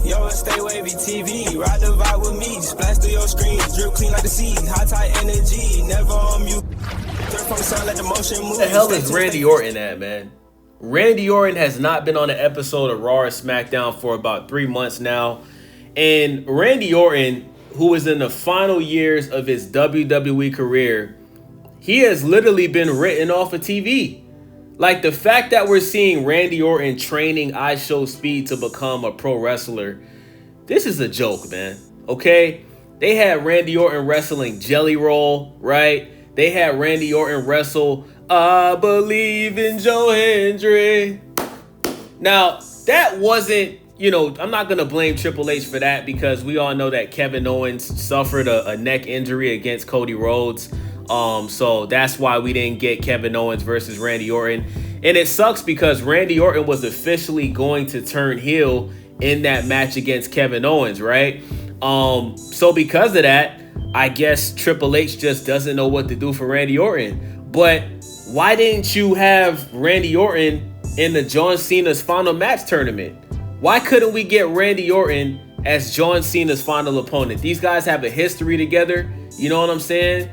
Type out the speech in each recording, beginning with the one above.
Yo, stay wavy TV, ride the vibe with me, splash through your screen, drip clean like the sea, high tide energy, never on mute. From the sound, let the motion move. What the hell is Randy Orton at, man? Randy Orton has not been on an episode of Raw or SmackDown for about 3 months now. And Randy Orton, who is in the final years of his WWE career, he has literally been written off of TV. Like, the fact that we're seeing Randy Orton training iShowSpeed to become a pro wrestler, this is a joke, man. Okay? They had Randy Orton wrestling Jelly Roll, right? They had Randy Orton wrestle I Believe in Joe Hendry. Now, that wasn't, I'm not going to blame Triple H for that, because we all know that Kevin Owens suffered a neck injury against Cody Rhodes. So that's why we didn't get Kevin Owens versus Randy Orton. And it sucks because Randy Orton was officially going to turn heel in that match against Kevin Owens, right? So because of that, I guess Triple H just doesn't know what to do for Randy Orton. But why didn't you have Randy Orton in the John Cena's final match tournament? Why couldn't we get Randy Orton as John Cena's final opponent? These guys have a history together. You know what I'm saying?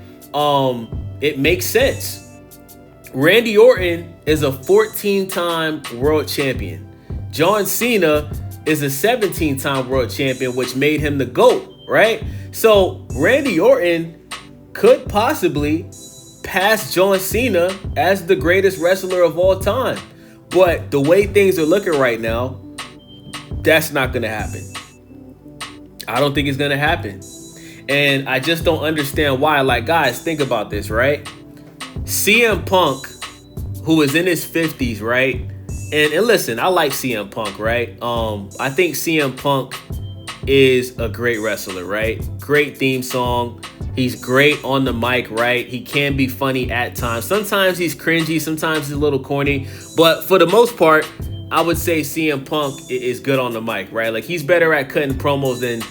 It makes sense. Randy Orton is a 14-time world champion. John Cena is a 17-time world champion, which made him the GOAT, right? So Randy Orton could possibly pass John Cena as the greatest wrestler of all time. But the way things are looking right now, that's not going to happen. I don't think it's going to happen. And I just don't understand why. Like, guys, think about this, right? CM Punk, who is in his 50s, right? And listen, I like CM Punk, right? I think CM Punk is a great wrestler, right? Great theme song. He's great on the mic, right? He can be funny at times. Sometimes he's cringy. Sometimes he's a little corny. But for the most part, I would say CM Punk is good on the mic, right? Like, he's better at cutting promos than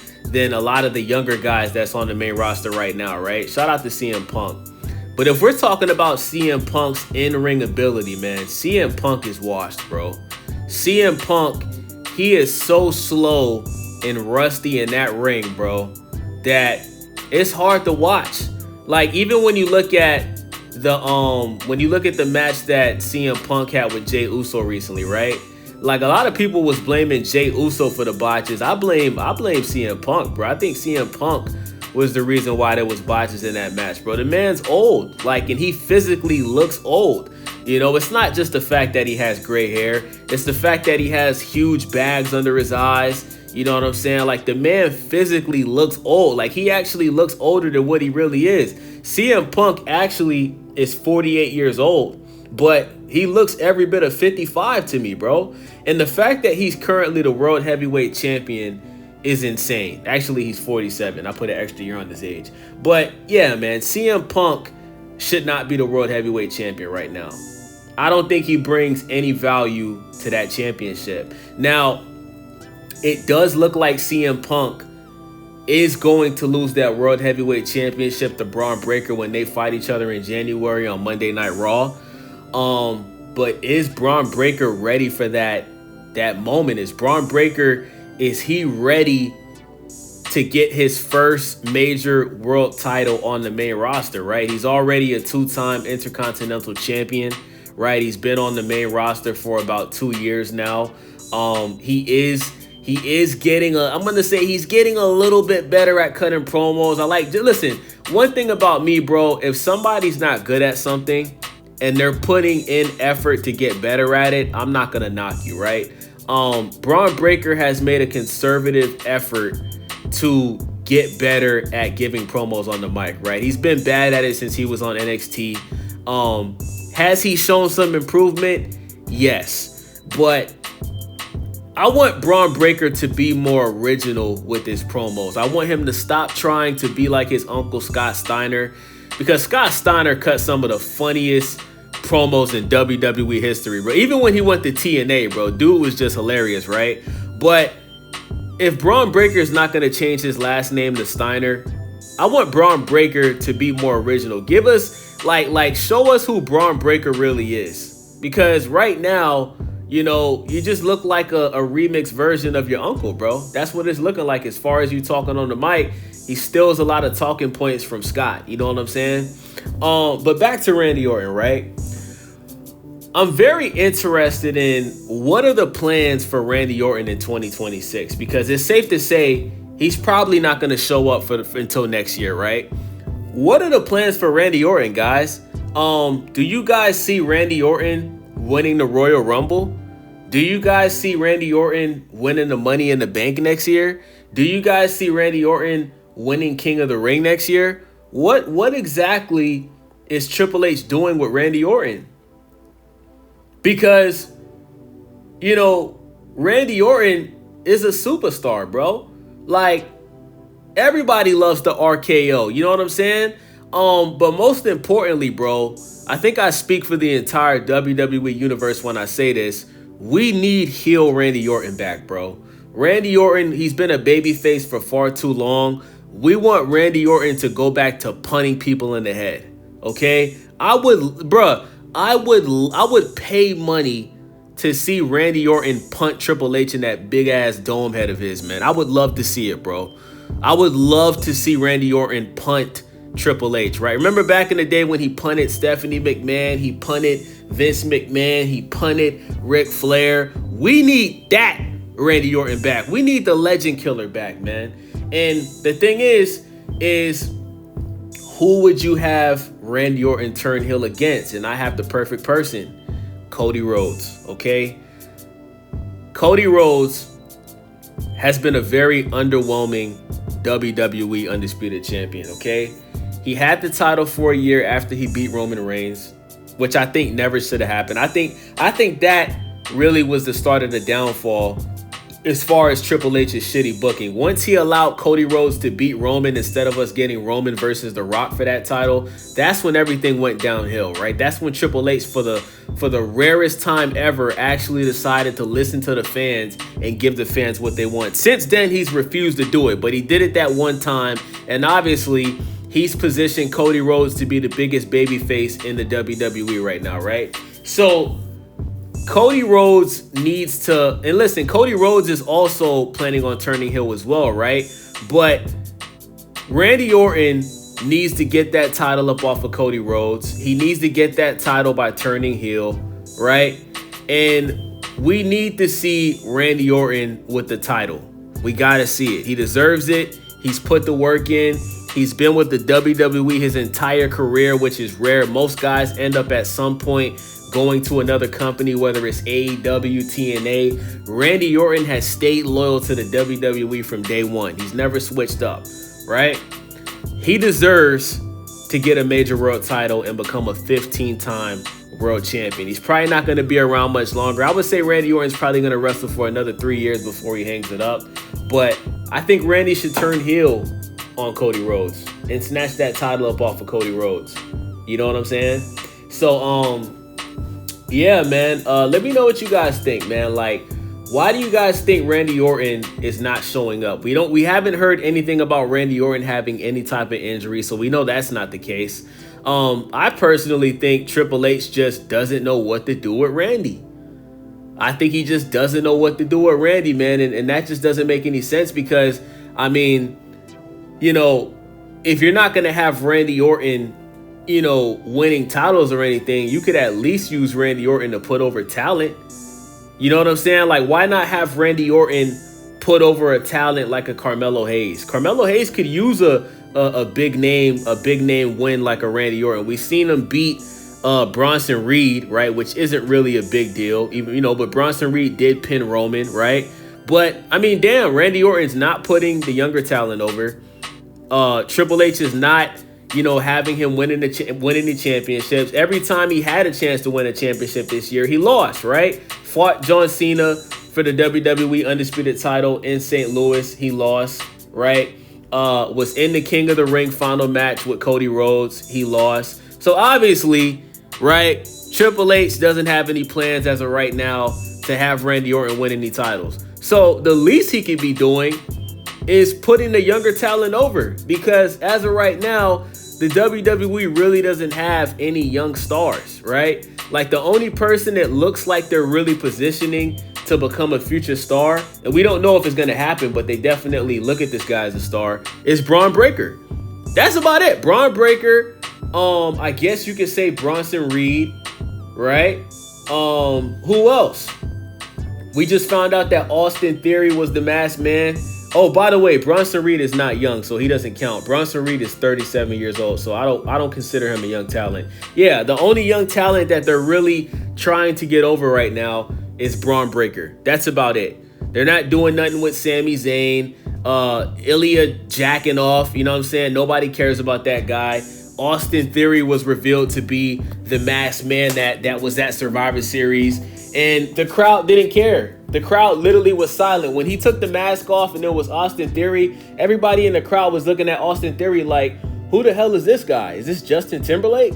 a lot of the younger guys that's on the main roster right now, right? Shout out to CM Punk. But if we're talking about CM Punk's in-ring ability, man, CM Punk is washed, bro. CM Punk, he is so slow and rusty in that ring, bro, that it's hard to watch. Like, even when you look at the match that CM Punk had with Jey Uso recently, right? Like, a lot of people was blaming Jey Uso for the botches. I blame CM Punk, bro. I think CM Punk was the reason why there was botches in that match, bro. The man's old, like, and he physically looks old. It's not just the fact that he has gray hair. It's the fact that he has huge bags under his eyes. You know what I'm saying? Like, the man physically looks old. Like, he actually looks older than what he really is. CM Punk actually is 48 years old, but he looks every bit of 55 to me, bro. And the fact that he's currently the world heavyweight champion is insane. Actually, he's 47. I put an extra year on his age. But yeah, man, CM Punk should not be the world heavyweight champion right now. I don't think he brings any value to that championship. Now, it does look like CM Punk is going to lose that world heavyweight championship to Braun Breaker when they fight each other in January on Monday Night Raw. But is Braun Breaker ready for that moment? Is he ready to get his first major world title on the main roster, right? He's already a 2-time Intercontinental Champion, right? He's been on the main roster for about 2 years now. He is getting he's getting a little bit better at cutting promos. Listen, one thing about me, bro, if somebody's not good at something and they're putting in effort to get better at it, I'm not going to knock you, right? Braun Breaker has made a conservative effort to get better at giving promos on the mic, right? He's been bad at it since he was on NXT. Has he shown some improvement? Yes. But I want Braun Breaker to be more original with his promos. I want him to stop trying to be like his uncle Scott Steiner, because Scott Steiner cut some of the funniest promos in WWE history, bro. Even when he went to TNA, bro, dude was just hilarious, right? But if Braun Breaker is not going to change his last name to Steiner, I want Braun Breaker to be more original. Give us, show us who Braun Breaker really is. Because right now, you just look like a remix version of your uncle, bro. That's what it's looking like as far as you talking on the mic. He steals a lot of talking points from Scott. You know what I'm saying? But back to Randy Orton, right? I'm very interested in what are the plans for Randy Orton in 2026, because it's safe to say he's probably not going to show up until next year, right? What are the plans for Randy Orton, guys? Do you guys see Randy Orton winning the Royal Rumble? Do you guys see Randy Orton winning the Money in the Bank next year? Do you guys see Randy Orton winning King of the Ring next year? What exactly is Triple H doing with Randy Orton? Because, Randy Orton is a superstar, bro. Like, everybody loves the RKO. You know what I'm saying? But most importantly, bro, I think I speak for the entire WWE universe when I say this. We need heel Randy Orton back, bro. Randy Orton, he's been a babyface for far too long. We want Randy Orton to go back to punting people in the head. Okay? I would pay money to see Randy Orton punt Triple H in that big ass dome head of his, man. I would love to see it, bro. I would love to see Randy Orton punt Triple H, right? Remember back in the day when he punted Stephanie McMahon, he punted Vince McMahon, he punted Ric Flair. We need that Randy Orton back. We need the legend killer back, man. And the thing is who would you have Randy Orton turn heel against? And I have the perfect person, Cody Rhodes, okay? Cody Rhodes has been a very underwhelming WWE Undisputed Champion, okay? He had the title for a year after he beat Roman Reigns, which I think never should have happened. I think that really was the start of the downfall as far as Triple H's shitty booking. Once he allowed Cody Rhodes to beat Roman instead of us getting Roman versus The Rock for that title, that's when everything went downhill, right? That's when Triple H, for the rarest time ever, actually decided to listen to the fans and give the fans what they want. Since then, he's refused to do it, but he did it that one time, and obviously, he's positioned Cody Rhodes to be the biggest babyface in the WWE right now, right? So Cody Rhodes needs to, and listen, Cody Rhodes is also planning on turning heel as well, right? But Randy Orton needs to get that title up off of Cody Rhodes. He needs to get that title by turning heel, right? And we need to see Randy Orton with the title. We got to see it. He deserves it. He's put the work in. He's been with the WWE his entire career, which is rare. Most guys end up at some point going to another company, whether it's AEW, TNA. Randy Orton has stayed loyal to the WWE from day one. He's never switched up, right? He deserves to get a major world title and become a 15-time world champion. He's probably not going to be around much longer. I would say Randy Orton's probably going to wrestle for another 3 years before he hangs it up. But I think Randy should turn heel on Cody Rhodes and snatch that title up off of Cody Rhodes. You know what I'm saying? So, yeah, man. Let me know what you guys think, man. Like, why do you guys think Randy Orton is not showing up? We haven't heard anything about Randy Orton having any type of injury, so we know that's not the case. I personally think Triple H just doesn't know what to do with Randy. I think he just doesn't know what to do with Randy, man, and that just doesn't make any sense because, I mean, if you're not going to have Randy Orton, winning titles or anything, you could at least use Randy Orton to put over talent. You know what I'm saying? Like, why not have Randy Orton put over a talent like a Carmelo Hayes? Carmelo Hayes could use a big name win like a Randy Orton. We've seen him beat Bronson Reed, right? Which isn't really a big deal, even, but Bronson Reed did pin Roman, right? But I mean, damn, Randy Orton's not putting the younger talent over. Triple H is not, having him winning the championships. Every time he had a chance to win a championship this year, he lost, right? Fought John Cena for the WWE Undisputed title in St. Louis. He lost, right? Was in the King of the Ring final match with Cody Rhodes. He lost. So obviously, right, Triple H doesn't have any plans as of right now to have Randy Orton win any titles. So the least he could be doing is putting the younger talent over, because as of right now, the WWE really doesn't have any young stars, right? Like, the only person that looks like they're really positioning to become a future star, and we don't know if it's going to happen, but they definitely look at this guy as a star, is Braun Breaker. That's about it. Braun Breaker, I guess you could say Bronson Reed, right? Who else? We just found out that Austin Theory was the masked man. Oh, by the way, Bronson Reed is not young, so he doesn't count. Bronson Reed is 37 years old, so I don't consider him a young talent. Yeah, the only young talent that they're really trying to get over right now is Braun Breaker. That's about it. They're not doing nothing with Sami Zayn, Ilya jacking off. You know what I'm saying? Nobody cares about that guy. Austin Theory was revealed to be the masked man that was at Survivor Series, and the crowd didn't care. The crowd literally was silent. When he took the mask off and it was Austin Theory, everybody in the crowd was looking at Austin Theory like, who the hell is this guy? Is this Justin Timberlake?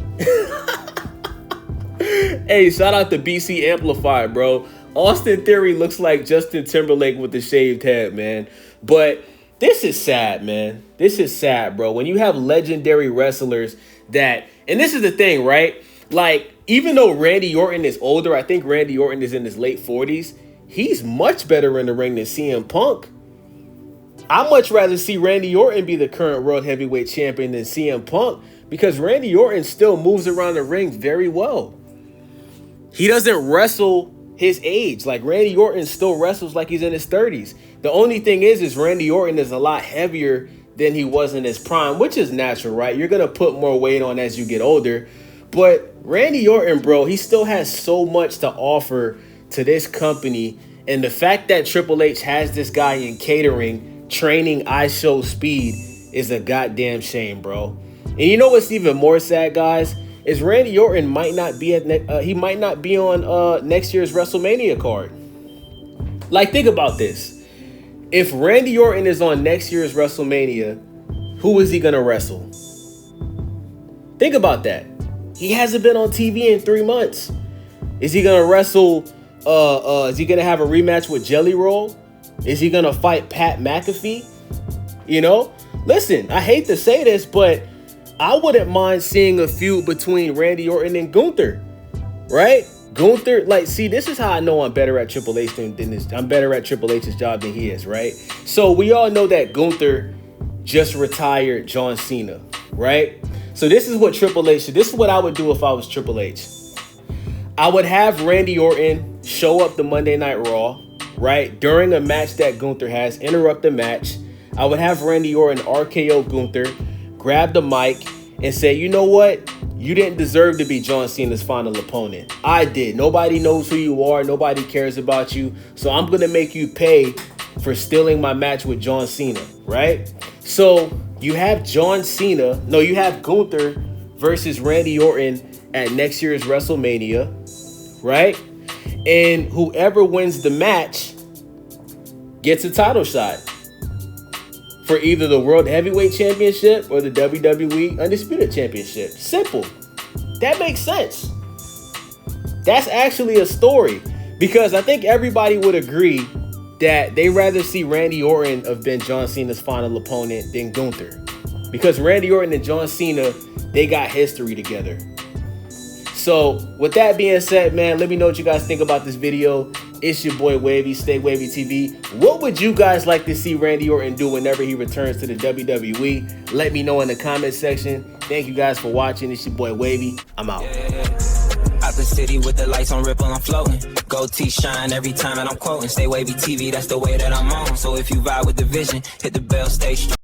Hey, shout out to BC Amplifier, bro. Austin Theory looks like Justin Timberlake with the shaved head, man. But this is sad, man. This is sad, bro. When you have legendary wrestlers that, and this is the thing, right? Like, even though Randy Orton is older, I think Randy Orton is in his late 40s. He's much better in the ring than CM Punk. I'd much rather see Randy Orton be the current World Heavyweight Champion than CM Punk, because Randy Orton still moves around the ring very well. He doesn't wrestle his age. Like, Randy Orton still wrestles like he's in his 30s. The only thing is Randy Orton is a lot heavier than he was in his prime, which is natural, right? You're going to put more weight on as you get older. But Randy Orton, bro, he still has so much to offer to this company. And the fact that Triple H has this guy in catering, training ISHO speed, is a goddamn shame, bro. And you know what's even more sad, guys? Is Randy Orton might not be on next year's WrestleMania card. Like, think about this. If Randy Orton is on next year's WrestleMania, who is he gonna wrestle? Think about that. He hasn't been on TV in 3 months. Is he gonna wrestle? Is he gonna have a rematch with Jelly Roll? Is he gonna fight Pat McAfee? You know, listen, I hate to say this, but I wouldn't mind seeing a feud between Randy Orton and Gunther, right? Gunther, like, see, this is how I know I'm better at Triple H than this. I'm better at Triple H's job than he is, right? So we all know that Gunther just retired John Cena, right? So this is what Triple H, this is what I would do if I was Triple H. I would have Randy Orton show up to Monday Night Raw, right? During a match that Gunther has, interrupt the match. I would have Randy Orton RKO Gunther, grab the mic, and say, you know what? You didn't deserve to be John Cena's final opponent. I did. Nobody knows who you are. Nobody cares about you. So I'm going to make you pay for stealing my match with John Cena, right? So you have you have Gunther versus Randy Orton at next year's WrestleMania, right? And whoever wins the match gets a title shot for either the World Heavyweight Championship or the WWE Undisputed Championship. Simple. That makes sense. That's actually a story, because I think everybody would agree that they rather see Randy Orton have been John Cena's final opponent than Gunther, because Randy Orton and John Cena, they got history together. So with that being said, man, let me know what you guys think about this video. It's your boy Wavy, Stay Wavy TV. What would you guys like to see Randy Orton do whenever he returns to the WWE? Let me know in the comment section. Thank you guys for watching. It's your boy Wavy. I'm out. Out the city with the lights on ripple, I'm floating. Gold T shine every time that I'm quoting. Stay Wavy TV, that's the way that I'm on. So if you vibe with the vision, hit the bell, stay strong.